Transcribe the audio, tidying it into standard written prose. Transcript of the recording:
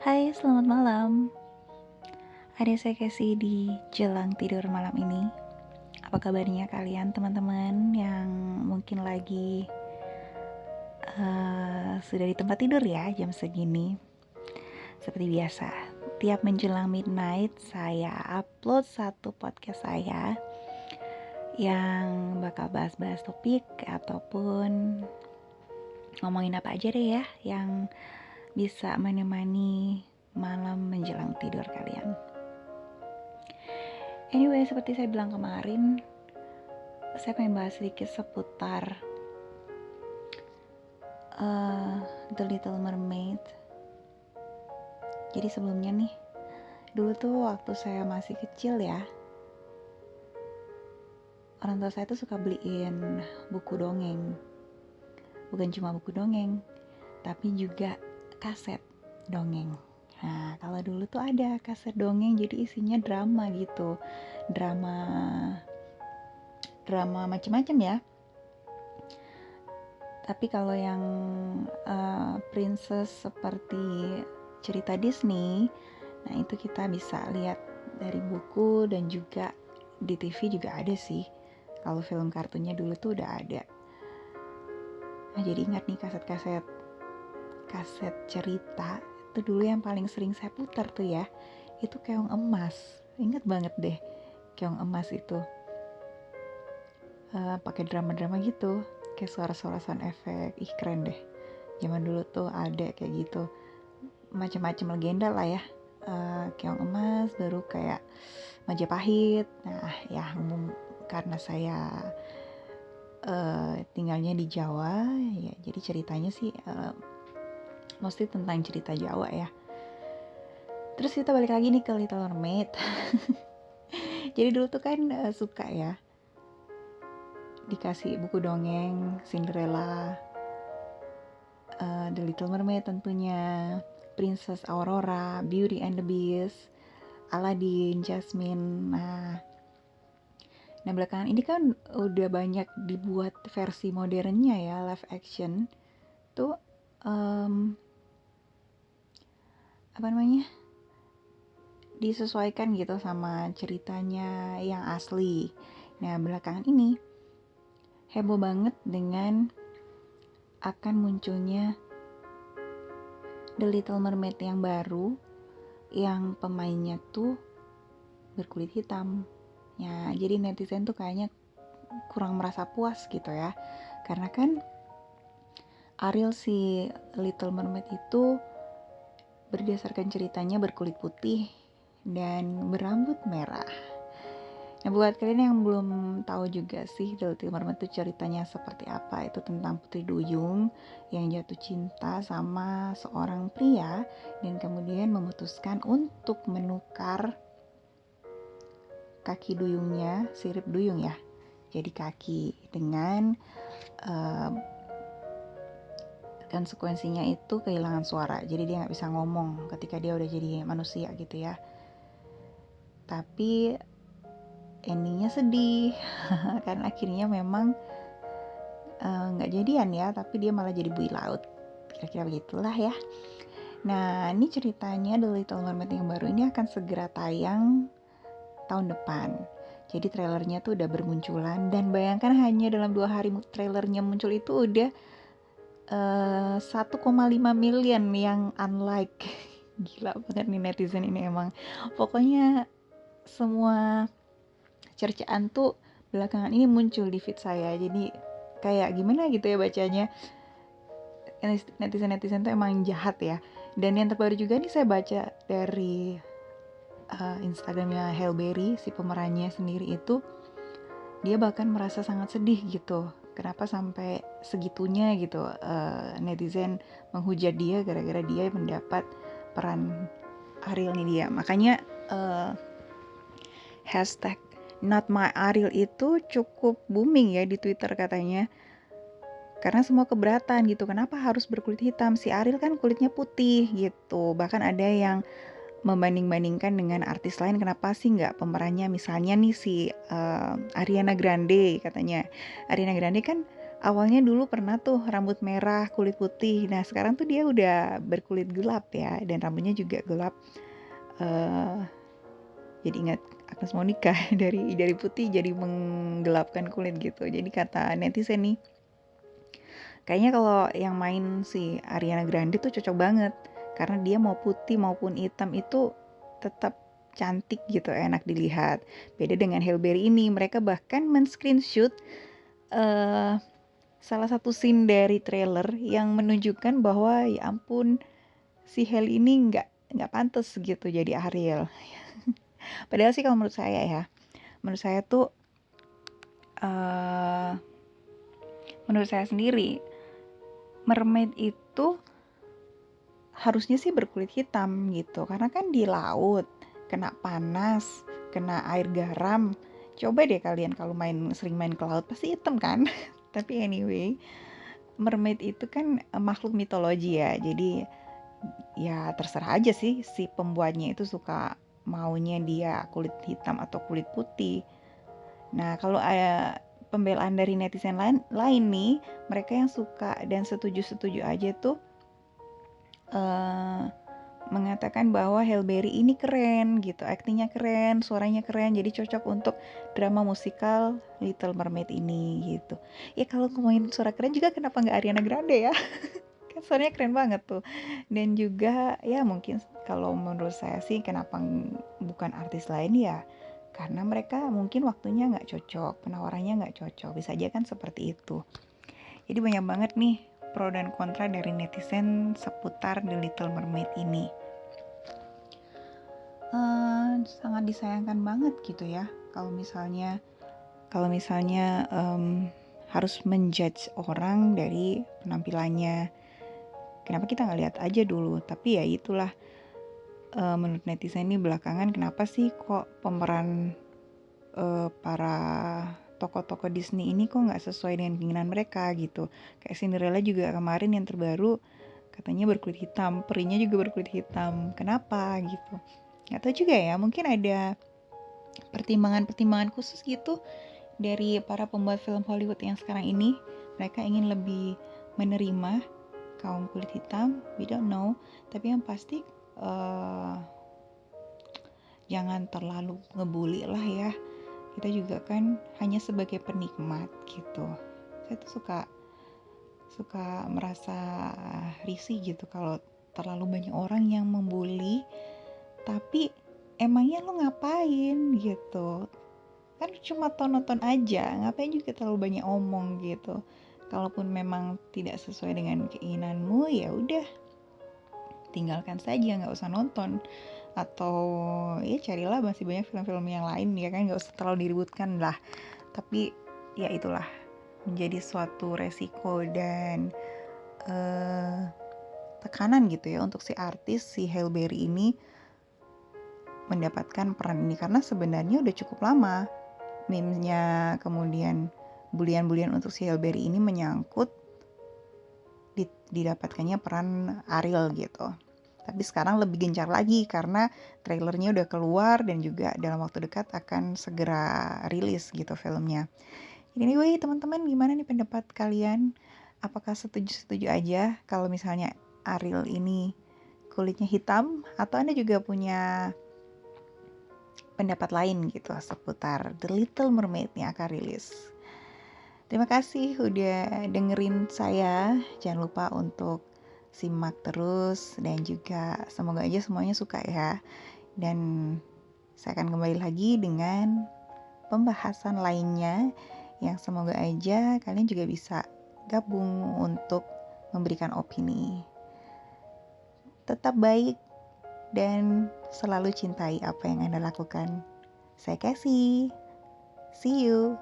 Hai, selamat malam. Ada saya Casey di jelang tidur malam ini. Apa kabarnya kalian teman-teman yang mungkin lagi sudah di tempat tidur ya jam segini? Seperti biasa, tiap menjelang midnight saya upload satu podcast saya yang bakal bahas-bahas topik ataupun ngomongin apa aja deh ya yang bisa menemani malam menjelang tidur kalian. Anyway, seperti saya bilang kemarin, saya pengen bahas sedikit seputar The Little Mermaid. Jadi sebelumnya nih, dulu tuh waktu saya masih kecil ya, orang tua saya tuh suka beliin buku dongeng. Bukan cuma buku dongeng, tapi juga kaset dongeng. Nah, kalau dulu tuh ada kaset dongeng, jadi isinya drama gitu. Drama macam-macam ya. Tapi kalau yang princess seperti cerita Disney, nah itu kita bisa lihat dari buku dan juga di TV juga ada sih. Kalau film kartunnya dulu tuh udah ada. Nah jadi ingat nih kaset cerita itu dulu yang paling sering saya putar tuh ya. Itu Keong Emas. Ingat banget deh Keong Emas itu. Pakai drama-drama gitu, kayak suara-suara sound effect. Ih keren deh. Zaman dulu tuh ada kayak gitu. Macam-macam legenda lah ya. Keong Emas, baru kayak Majapahit. Nah ya karena saya tinggalnya di Jawa ya, jadi ceritanya sih mostly tentang cerita Jawa ya. Terus kita balik lagi nih ke Little Mermaid. Jadi dulu tuh kan suka ya dikasih buku dongeng Cinderella, The Little Mermaid tentunya, Princess Aurora, Beauty and the Beast, Aladdin, Jasmine. Nah belakangan ini kan udah banyak dibuat versi modernnya ya, live action tuh disesuaikan gitu sama ceritanya yang asli. Nah belakangan ini heboh banget dengan akan munculnya The Little Mermaid yang baru, yang pemainnya tuh berkulit hitam. Ya, jadi netizen tuh kayaknya kurang merasa puas gitu ya. Karena kan Ariel si Little Mermaid itu berdasarkan ceritanya berkulit putih dan berambut merah. Nah buat kalian yang belum tahu juga sih The Little Mermaid itu ceritanya seperti apa, itu tentang putri duyung yang jatuh cinta sama seorang pria dan kemudian memutuskan untuk menukar kaki duyungnya, sirip duyung ya, jadi kaki, dengan konsekuensinya itu kehilangan suara, jadi dia nggak bisa ngomong ketika dia udah jadi manusia gitu ya. Tapi endingnya sedih karena akhirnya memang nggak jadian ya, tapi dia malah jadi bui laut, kira-kira begitulah ya. Nah ini ceritanya The Little Mermaid yang baru ini akan segera tayang tahun depan. Jadi trailernya tuh udah bermunculan, dan bayangkan hanya dalam 2 hari trailernya muncul itu udah 1,5 million yang unlike. Gila banget nih netizen ini emang. Pokoknya semua cercaan tuh belakangan ini muncul di feed saya. Jadi kayak gimana gitu ya bacanya. Netizen tuh emang jahat ya. Dan yang terbaru juga nih saya baca dari Instagramnya Halle Berry, si pemerannya sendiri itu, dia bahkan merasa sangat sedih gitu. Kenapa sampai segitunya gitu netizen menghujat dia gara-gara dia mendapat peran Ariel nih dia. Makanya hashtag Not My Ariel itu cukup booming ya di Twitter katanya. Karena semua keberatan gitu, kenapa harus berkulit hitam? Si Ariel kan kulitnya putih gitu. Bahkan ada yang membanding-bandingkan dengan artis lain, kenapa sih nggak pemerannya misalnya nih si Ariana Grande katanya. Ariana Grande kan awalnya dulu pernah tuh rambut merah, kulit putih. Nah sekarang tuh dia udah berkulit gelap ya, dan rambutnya juga gelap. Jadi ingat Agnes Monica dari putih jadi menggelapkan kulit gitu. Jadi kata netizen nih, kayaknya kalau yang main si Ariana Grande tuh cocok banget, karena dia mau putih maupun hitam itu tetap cantik gitu, enak dilihat. Beda dengan Halle Berry ini, mereka bahkan men-screenshot salah satu scene dari trailer yang menunjukkan bahwa ya ampun, si Halle ini nggak pantas gitu jadi Ariel. Padahal sih kalau menurut saya tuh menurut saya sendiri, mermaid itu harusnya sih berkulit hitam gitu, karena kan di laut, kena panas, kena air garam. Coba deh kalian kalau sering main ke laut pasti hitam kan. Tapi anyway, mermaid itu kan makhluk mitologi ya, jadi ya terserah aja sih si pembuatnya itu suka maunya dia kulit hitam atau kulit putih. Nah kalau ada pembelaan dari netizen lain nih, mereka yang suka dan setuju-setuju aja tuh mengatakan bahwa Halle Berry ini keren gitu, aktingnya keren, suaranya keren, jadi cocok untuk drama musikal Little Mermaid ini gitu. Ya kalau ngomongin suara keren juga kenapa nggak Ariana Grande ya? Kan suaranya keren banget tuh. Dan juga ya mungkin kalau menurut saya sih kenapa bukan artis lain ya, karena mereka mungkin waktunya nggak cocok, penawarannya nggak cocok, bisa aja kan seperti itu. Jadi banyak banget nih pro dan kontra dari netizen seputar The Little Mermaid ini. Sangat disayangkan banget gitu ya kalau misalnya harus menjudge orang dari penampilannya. Kenapa kita nggak lihat aja dulu? Tapi ya itulah, menurut netizen ini belakangan kenapa sih kok pemeran para tokoh-tokoh Disney ini kok nggak sesuai dengan keinginan mereka gitu. Kayak Cinderella juga kemarin yang terbaru katanya berkulit hitam, perinya juga berkulit hitam. Kenapa gitu? Nggak tahu juga ya, mungkin ada pertimbangan-pertimbangan khusus gitu dari para pembuat film Hollywood yang sekarang ini. Mereka ingin lebih menerima kaum kulit hitam, we don't know. Tapi yang pasti jangan terlalu ngebully lah ya. Kita juga kan hanya sebagai penikmat gitu. Saya tuh suka merasa risih gitu kalau terlalu banyak orang yang membuli, tapi emangnya lo ngapain gitu. Kan cuma nonton aja, ngapain juga terlalu banyak omong gitu. Kalaupun memang tidak sesuai dengan keinginanmu, ya udah tinggalkan saja, nggak usah nonton. Atau ya carilah, masih banyak film-film yang lain ya kan, nggak usah terlalu diributkan lah. Tapi ya itulah menjadi suatu resiko dan tekanan gitu ya untuk si artis, si Halle Berry ini mendapatkan peran ini, karena sebenarnya udah cukup lama meme-nya, kemudian bulian-bulian untuk si Halle Berry ini menyangkut didapatkannya peran Ariel gitu. Tapi sekarang lebih gencar lagi karena trailernya udah keluar dan juga dalam waktu dekat akan segera rilis gitu filmnya. Anyway, teman-teman, gimana nih pendapat kalian? Apakah setuju-setuju aja kalau misalnya Ariel ini kulitnya hitam, atau Anda juga punya pendapat lain gitu seputar The Little Mermaid yang akan rilis? Terima kasih udah dengerin saya. Jangan lupa untuk simak terus dan juga semoga aja semuanya suka ya. Dan saya akan kembali lagi dengan pembahasan lainnya yang semoga aja kalian juga bisa gabung untuk memberikan opini. Tetap baik dan selalu cintai apa yang Anda lakukan. Saya Casey. See you.